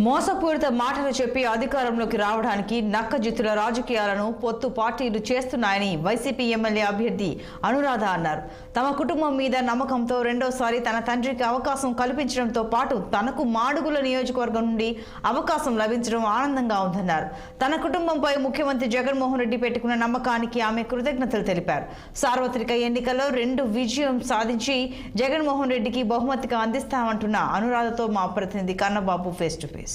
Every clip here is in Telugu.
మోసపూరిత మాటలు చెప్పి అధికారంలోకి రావడానికి నక్కజిత్తుల రాజకీయాలను పొత్తు పార్టీలు చేస్తున్నాయని వైసీపీ ఎమ్మెల్యే అభ్యర్థి అనురాధ అన్నారు. తమ కుటుంబం మీద నమ్మకంతో రెండోసారి తన తండ్రికి అవకాశం కల్పించడంతో పాటు తనకు మాడుగుల నియోజకవర్గం నుండి అవకాశం లభించడం ఆనందంగా ఉందన్నారు. తన కుటుంబంపై ముఖ్యమంత్రి జగన్మోహన్ రెడ్డి పెట్టుకున్న నమ్మకానికి ఆమె కృతజ్ఞతలు తెలిపారు. సార్వత్రిక ఎన్నికల్లో 2 విజయం సాధించి జగన్మోహన్ రెడ్డికి బహుమతిగా అందిస్తామంటున్న అనురాధతో మా ప్రతినిధి Kannababu face to face.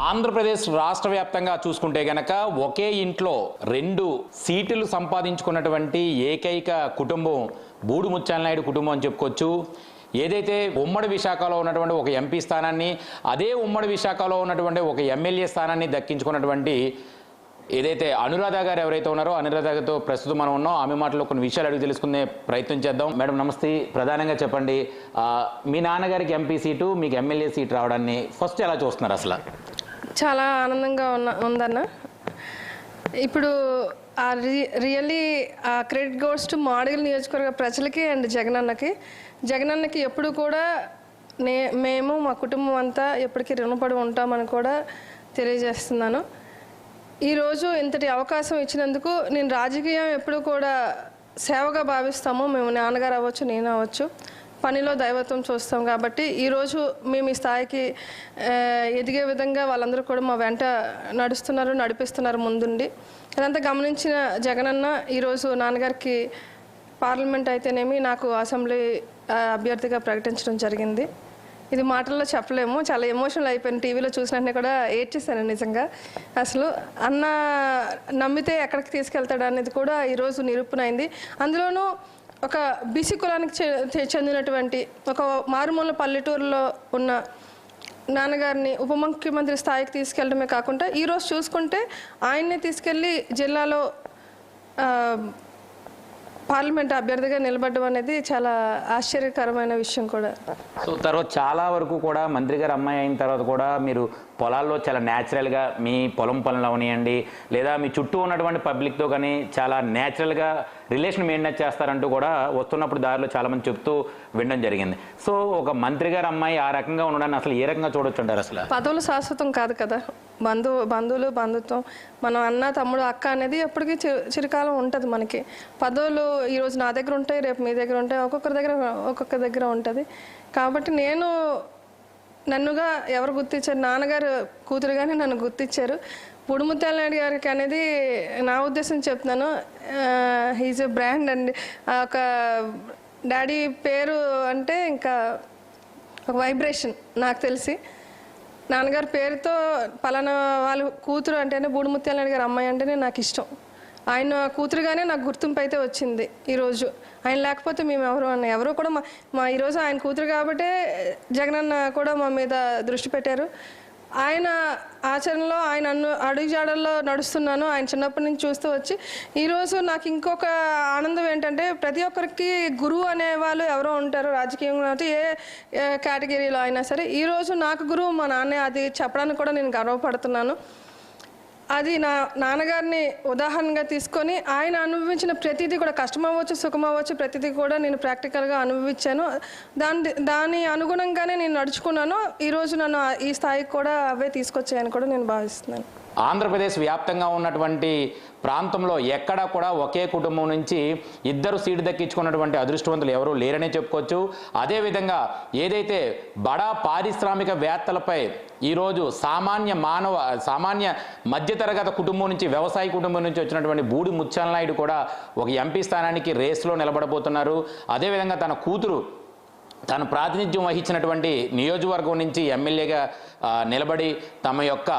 Andhra Pradesh రాష్ట్ర వ్యాప్తంగా చూసుకుంటే గనక ఒకే ఇంట్లో 2 సీట్లు సంపాదించుకున్నటువంటి ఏకైక కుటుంబం బూడు ముత్యాల నాయుడు కుటుంబం అని చెప్పుకోవచ్చు. ఏదైతే ఉమ్మడి విశాఖలో ఉన్నటువంటి ఒక ఎంపీ స్థానాన్ని, అదే ఉమ్మడి విశాఖలో ఉన్నటువంటి ఒక ఎమ్మెల్యే స్థానాన్ని దక్కించుకున్నటువంటి ఏదైతే అనురాధ గారు ఎవరైతే ఉన్నారో అనురాధ గారితో ప్రస్తుతం మనం ఉన్నాం. ఆమె మాటలో కొన్ని విషయాలు అడిగి తెలుసుకునే ప్రయత్నం చేద్దాం. మేడం నమస్తే, ప్రధానంగా చెప్పండి, మీ నాన్నగారికి ఎంపీ సీటు, మీకు ఎమ్మెల్యే సీటు రావడాన్ని ఫస్ట్ ఎలా చూస్తున్నారు? అసలు చాలా ఆనందంగా ఉందన్న. ఇప్పుడు ఆ రియల్లీ ఆ క్రెడిట్ గోస్ టు మాడుగుల నియోజకవర్గ ప్రజలకి అండ్ జగనన్నకి ఎప్పుడు కూడా మేము మా కుటుంబం అంతా ఎప్పటికీ రుణపడి ఉంటామని కూడా తెలియజేస్తున్నాను. ఈరోజు ఇంతటి అవకాశం ఇచ్చినందుకు నేను రాజకీయం ఎప్పుడు కూడా సేవగా భావిస్తాము. మేము నాన్నగారు అవ్వచ్చు, నేను అవ్వచ్చు, పనిలో దైవత్వం చూస్తాం. కాబట్టి ఈరోజు మేము ఈ స్థాయికి ఎదిగే విధంగా వాళ్ళందరూ కూడా మా వెంట నడిపిస్తున్నారు ముందుండి. అదంతా గమనించిన జగనన్న ఈరోజు నాన్నగారికి పార్లమెంట్ అయితేనేమి నాకు అసెంబ్లీ అభ్యర్థిగా ప్రకటించడం జరిగింది. ఇది మాటల్లో చెప్పలేము, చాలా ఎమోషనల్ అయిపోయింది. టీవీలో చూసినట్టే కూడా ఏడ్చేశాను నిజంగా. అసలు అన్న నమ్మితే ఎక్కడికి తీసుకెళ్తాడు అనేది కూడా ఈరోజు నిరూపణ అయింది. అందులోనూ ఒక బీసీ కులానికి చెందినటువంటి ఒక మారుమూల పల్లెటూరులో ఉన్న నాన్నగారిని ఉప ముఖ్యమంత్రి స్థాయికి తీసుకెళ్ళడమే కాకుండా ఈరోజు చూసుకుంటే ఆయన్ని తీసుకెళ్ళి జిల్లాలో పార్లమెంట్ అభ్యర్థిగా నిలబడడం అనేది చాలా ఆశ్చర్యకరమైన విషయం కూడా. సో తర్వాత చాలా వరకు కూడా మంత్రి గారు అమ్మాయి అయిన తర్వాత కూడా మీరు పొలాల్లో చాలా న్యాచురల్గా మీ పొలం పనులు అవనియండి, లేదా మీ చుట్టూ ఉన్నటువంటి పబ్లిక్తో కానీ చాలా న్యాచురల్గా రిలేషన్ మెయింటైన్ చేస్తారంటూ కూడా వస్తున్నప్పుడు దారిలో చాలామంది చెప్తూ వినడం జరిగింది. సో ఒక మంత్రి గారు అమ్మాయి ఆ రకంగా ఉండడాన్ని అసలు ఏ రకంగా చూడొచ్చు అంటారు? అసలు పదవులు శాశ్వతం కాదు కదా, బంధువులు బంధుత్వం, మనం అన్న తమ్ముడు అక్క అనేది ఎప్పటికీ చిరకాలం ఉంటుంది. మనకి పదవులు ఈరోజు నా దగ్గర ఉంటాయి, రేపు మీ దగ్గర ఉంటాయి, ఒక్కొక్క దగ్గర ఉంటుంది. కాబట్టి నన్నుగా ఎవరు గుర్తించారు? నాన్నగారు కూతురుగానే నన్ను గుర్తించారు. బూడు ముత్యాల నాయుడు గారికి అనేది నా ఉద్దేశం చెప్తున్నాను, హీజ్ ఎ బ్రాండ్ అండి. ఒక డాడీ పేరు అంటే ఇంకా ఒక వైబ్రేషన్. నాకు తెలిసి నాన్నగారి పేరుతో పలానా వాళ్ళ కూతురు అంటేనే బూడు ముత్యాల నాయుడు గారి అమ్మాయి అంటేనే నాకు ఇష్టం. ఆయన కూతురుగానే నాకు గుర్తింపు అయితే వచ్చింది ఈరోజు. ఆయన లేకపోతే మేము ఎవరు కూడా మా ఈరోజు ఆయన కూతురు కాబట్టే జగనన్న కూడా మా మీద దృష్టి పెట్టారు. ఆయన ఆచరణలో ఆయన అడుగుజాడల్లో నడుస్తున్నాను. ఆయన చిన్నప్పటి నుంచి చూస్తూ వచ్చి ఈరోజు నాకు ఇంకొక ఆనందం ఏంటంటే, ప్రతి ఒక్కరికి గురువు అనేవాళ్ళు ఎవరో ఉంటారు రాజకీయంలో, ఏ కేటగిరీలో అయినా సరే. ఈరోజు నాకు గురువు మా నాన్నే, అది చెప్పడానికి కూడా నేను గర్వపడుతున్నాను. అది నా నాన్నగారిని ఉదాహరణగా తీసుకొని ఆయన అనుభవించిన ప్రతిదీ కూడా, కష్టం అవ్వచ్చు, సుఖం అవ్వచ్చు, ప్రతిదీ కూడా నేను ప్రాక్టికల్గా అనుభవించాను. దాని అనుగుణంగానే నేను నడుచుకున్నాను. ఈరోజు నన్ను ఈ స్థాయికి కూడా అవే తీసుకొచ్చాయని కూడా నేను భావిస్తున్నాను. ఆంధ్రప్రదేశ్ వ్యాప్తంగా ఉన్నటువంటి ప్రాంతంలో ఎక్కడా కూడా ఒకే కుటుంబం నుంచి 2 సీటు దక్కించుకున్నటువంటి అదృష్టవంతులు ఎవరూ లేరనే చెప్పుకోవచ్చు. అదేవిధంగా ఏదైతే బడా పారిశ్రామికవేత్తలపై ఈరోజు సామాన్య మధ్యతరగతి కుటుంబం నుంచి, వ్యవసాయ కుటుంబం నుంచి వచ్చినటువంటి బూడి ముత్యాల నాయుడు కూడా ఒక ఎంపీ స్థానానికి రేస్లో నిలబడబోతున్నారు. అదేవిధంగా తన కూతురు తను ప్రాతినిధ్యం వహించినటువంటి నియోజకవర్గం నుంచి ఎమ్మెల్యేగా నిలబడి తమ యొక్క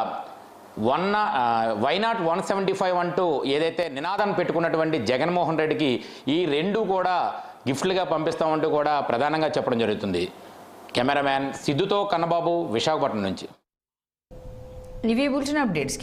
వైనాట్ 175 అంటూ ఏదైతే నినాదాన్ని పెట్టుకున్నటువంటి జగన్మోహన్ రెడ్డికి ఈ 2 కూడా గిఫ్ట్లుగా పంపిస్తామంటూ కూడా ప్రధానంగా చెప్పడం జరుగుతుంది. కెమెరామ్యాన్ సిద్ధుతో కన్నబాబు, విశాఖపట్నం నుంచి. ఇవి బులెటిన్ అప్డేట్స్.